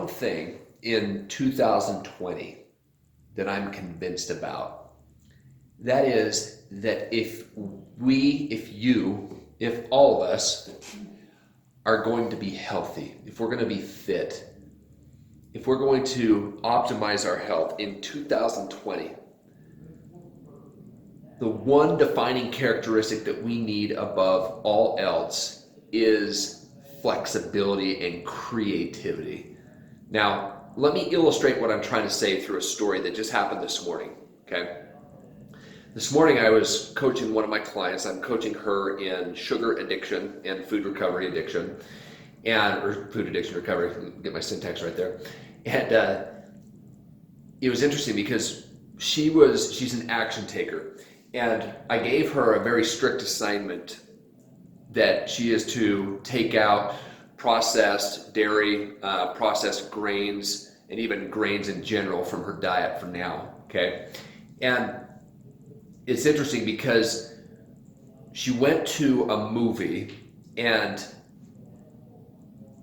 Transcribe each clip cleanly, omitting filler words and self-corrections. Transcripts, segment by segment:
one thing in 2020 that I'm convinced about. That is that if all of us are going to be healthy, if we're going to be fit, if we're going to optimize our health in 2020, the one defining characteristic that we need above all else is flexibility and creativity. Now, let me illustrate what I'm trying to say through a story that just happened this morning, okay? This morning I was coaching one of my clients. I'm coaching her in sugar addiction and food recovery addiction, or food addiction recovery, get my syntax right there. And it was interesting because she's an action taker. And I gave her a very strict assignment that she is to take out processed dairy, processed grains, and even grains in general from her diet from now, okay? And it's interesting because she went to a movie and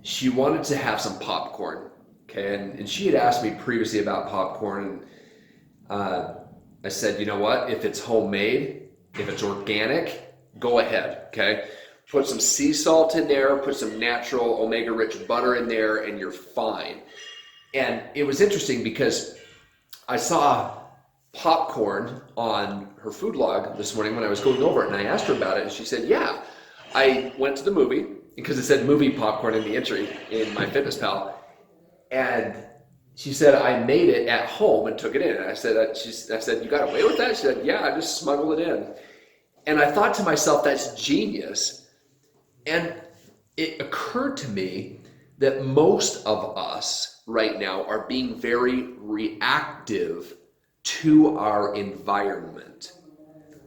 she wanted to have some popcorn, okay? And she had asked me previously about popcorn, and I said, you know what? If it's homemade, if it's organic, go ahead, okay? Put some sea salt in there, put some natural omega-rich butter in there, and you're fine. And it was interesting because I saw popcorn on her food log this morning when I was going over it, and I asked her about it, and she said, yeah, I went to the movie, because it said movie popcorn in the entry in MyFitnessPal, and she said, I made it at home and took it in. And I said, you got away with that? She said, yeah, I just smuggled it in. And I thought to myself, that's genius. And it occurred to me that most of us right now are being very reactive to our environment.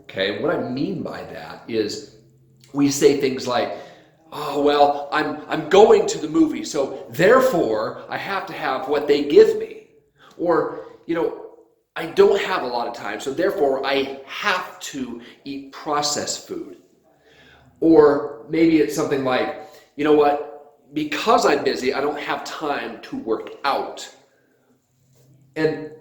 Okay, what I mean by that is we say things like, oh, well, I'm going to the movie, so therefore I have to have what they give me. Or, I don't have a lot of time, so therefore I have to eat processed food. Or maybe it's something like, you know what, because I'm busy, I don't have time to work out. And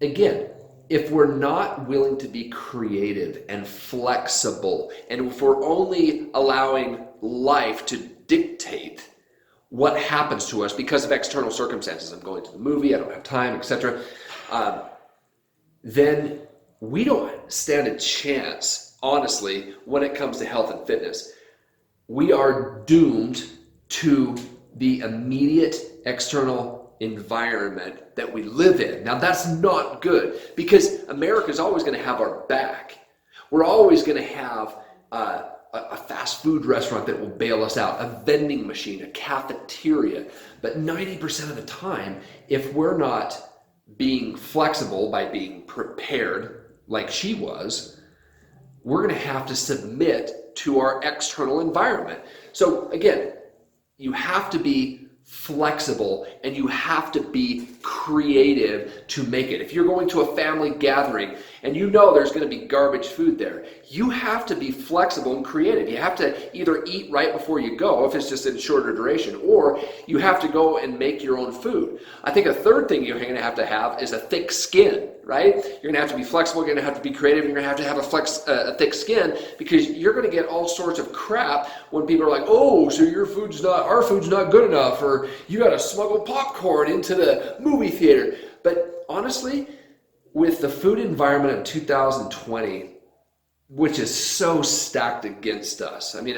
again, if we're not willing to be creative and flexible, and if we're only allowing life to dictate what happens to us because of external circumstances, I'm going to the movie, I don't have time, etc., then we don't stand a chance, honestly, when it comes to health and fitness. We are doomed to the immediate external environment that we live in. Now, that's not good because America's always going to have our back. We're always going to have a fast food restaurant that will bail us out, a vending machine, a cafeteria. But 90% of the time, if we're not being flexible by being prepared like she was, we're going to have to submit to our external environment. So again, you have to be flexible and you have to be creative to make it. If you're going to a family gathering and you know there's going to be garbage food there, you have to be flexible and creative. You have to either eat right before you go if it's just in shorter duration, or you have to go and make your own food. I think a third thing you're going to have is a thick skin, right? You're going to have to be flexible, you're going to have to be creative, you're going to have a thick skin, because you're going to get all sorts of crap when people are like, oh, so our food's not good enough, or you got to smuggle popcorn into the movie theater. But honestly, with the food environment of 2020, which is so stacked against us. I mean,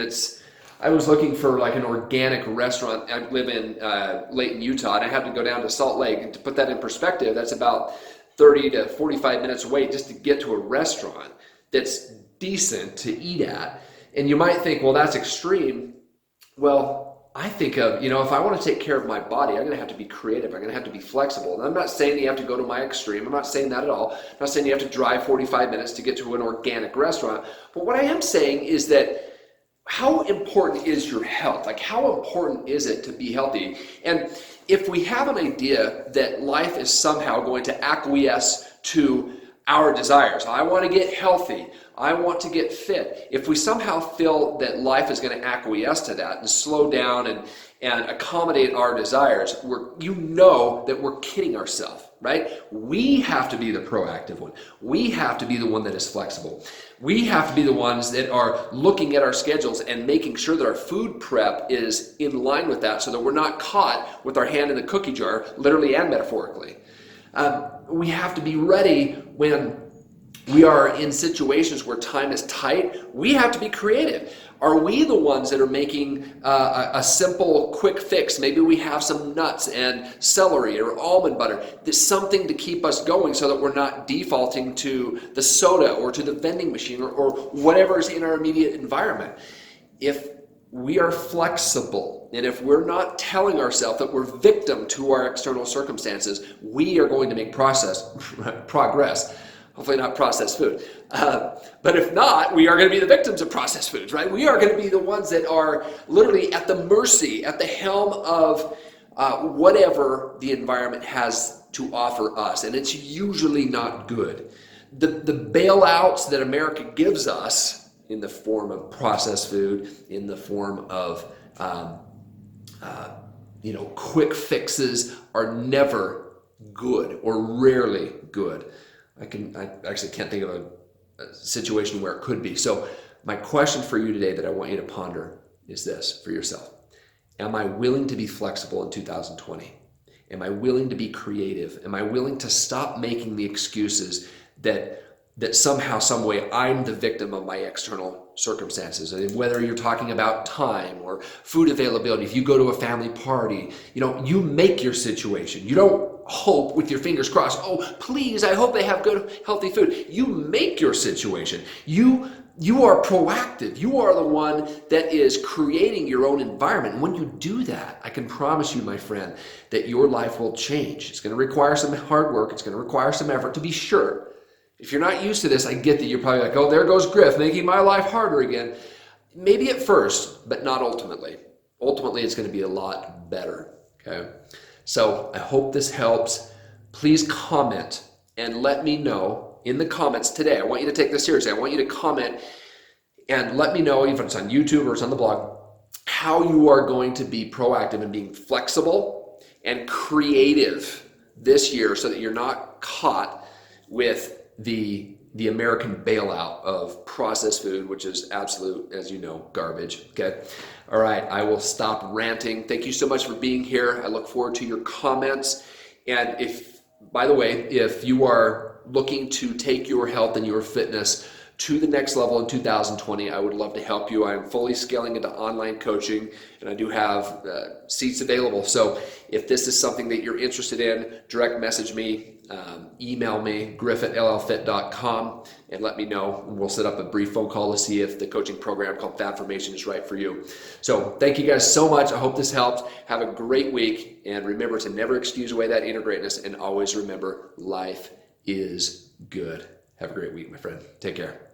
I was looking for like an organic restaurant. I live in Layton, Utah, and I had to go down to Salt Lake. And to put that in perspective, that's about 30 to 45 minutes away just to get to a restaurant that's decent to eat at. And you might think, well, that's extreme. Well, I think of, if I want to take care of my body, I'm going to have to be creative. I'm going to have to be flexible. And I'm not saying you have to go to my extreme. I'm not saying that at all. I'm not saying you have to drive 45 minutes to get to an organic restaurant. But what I am saying is that how important is your health? Like, how important is it to be healthy? And if we have an idea that life is somehow going to acquiesce to our desires, I want to get healthy, I want to get fit. If we somehow feel that life is going to acquiesce to that and slow down and accommodate our desires, you know that we're kidding ourselves, right? We have to be the proactive one. We have to be the one that is flexible. We have to be the ones that are looking at our schedules and making sure that our food prep is in line with that so that we're not caught with our hand in the cookie jar, literally and metaphorically. We have to be ready when we are in situations where time is tight. We have to be creative. Are we the ones that are making a simple quick fix? Maybe we have some nuts and celery or almond butter. There's something to keep us going so that we're not defaulting to the soda or to the vending machine or whatever is in our immediate environment. If we are flexible, and if we're not telling ourselves that we're victim to our external circumstances, we are going to make progress. Hopefully not processed food. But if not, we are going to be the victims of processed foods, right? We are going to be the ones that are literally at the mercy, at the helm of whatever the environment has to offer us. And it's usually not good. The bailouts that America gives us in the form of processed food, in the form of quick fixes are never good or rarely good. I actually can't think of a situation where it could be. So my question for you today that I want you to ponder is this for yourself. Am I willing to be flexible in 2020? Am I willing to be creative? Am I willing to stop making the excuses that somehow, some way, I'm the victim of my external circumstances? And whether you're talking about time or food availability, if you go to a family party, you make your situation. You don't hope with your fingers crossed, oh, please, I hope they have good, healthy food. You make your situation. You are proactive. You are the one that is creating your own environment. And when you do that, I can promise you, my friend, that your life will change. It's going to require some hard work. It's going to require some effort, to be sure. If you're not used to this, I get that you're probably like, oh, there goes Griff making my life harder again. Maybe at first, but not ultimately. Ultimately, it's going to be a lot better, okay? So I hope this helps. Please comment and let me know in the comments today. I want you to take this seriously. I want you to comment and let me know, even if it's on YouTube or it's on the blog, how you are going to be proactive and being flexible and creative this year so that you're not caught with the American bailout of processed food, which is absolute, as you know, garbage. Okay. All right. I will stop ranting. Thank you so much for being here. I look forward to your comments. And by the way, if you are looking to take your health and your fitness to the next level in 2020, I would love to help you. I'm fully scaling into online coaching, and I do have seats available. So if this is something that you're interested in, direct message me, email me, griff@llfit.com, and let me know. And we'll set up a brief phone call to see if the coaching program called Fab Formation is right for you. So thank you guys so much. I hope this helped. Have a great week, and remember to never excuse away that inner greatness, and always remember life is good. Have a great week, my friend. Take care.